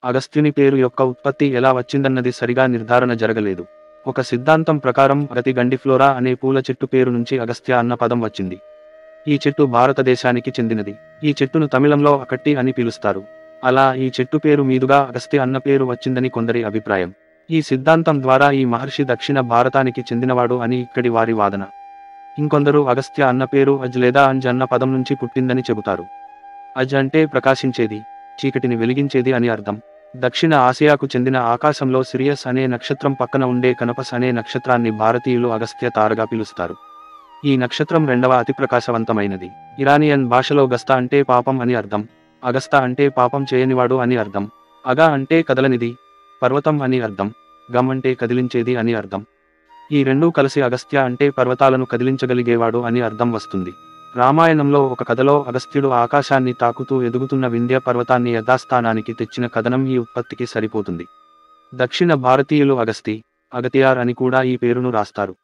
అగస్త్యుని పేరు యొక్క ఉత్పత్తి ఎలా వచ్చిందన్నది సరిగా నిర్ధారణ జరగలేదు. ఒక సిద్ధాంతం ప్రకారం అగతి గండిఫ్లోరా అనే పూల చెట్టు పేరు నుంచి అగస్త్య అన్న పదం వచ్చింది. ఈ చెట్టు భారతదేశానికి చెందినది. ఈ చెట్టును తమిళంలో అకట్టి అని పిలుస్తారు. అలా ఈ చెట్టు పేరు మీదుగా అగస్త్య అన్న పేరు వచ్చిందని కొందరి అభిప్రాయం. ఈ సిద్ధాంతం ద్వారా ఈ మహర్షి దక్షిణ భారతానికి చెందినవాడు అని ఇక్కడి వారి వాదన. ఇంకొందరు అగస్త్య అన్న పేరు అజ్ లేదా అంజ్ అన్న పదం నుంచి పుట్టిందని చెబుతారు. అజ్ అంటే ప్రకాశించేది, చీకటిని వెలిగించేది అని అర్థం. దక్షిణ ఆసియాకు చెందిన ఆకాశంలో సిరియస్ అనే నక్షత్రం పక్కన ఉండే కనపస్ అనే నక్షత్రాన్ని భారతీయులు అగస్త్య తారగా పిలుస్తారు. ఈ నక్షత్రం రెండవ అతి ప్రకాశవంతమైనది. ఇరానియన్ భాషలో గస్తా అంటే పాపం అని అర్థం. అగస్తా అంటే పాపం చేయనివాడు అని అర్థం. అగా అంటే కదలనిది, పర్వతం అని అర్థం. గమ్ అంటే కదిలించేది అని అర్థం. ఈ రెండూ కలిసి అగస్త్య అంటే పర్వతాలను కదిలించగలిగేవాడు అని అర్థం వస్తుంది. రామాయణంలో ఒక కథలో అగస్త్యుడు ఆకాశాన్ని తాకుతూ ఎదుగుతున్న వింధ్య పర్వతాన్ని యథాస్థానానికి తెచ్చిన కథనం ఈ ఉత్పత్తికి సరిపోతుంది. దక్షిణ భారతీయులు అగస్తి, అగతియార్ అని కూడా ఈ పేరును రాస్తారు.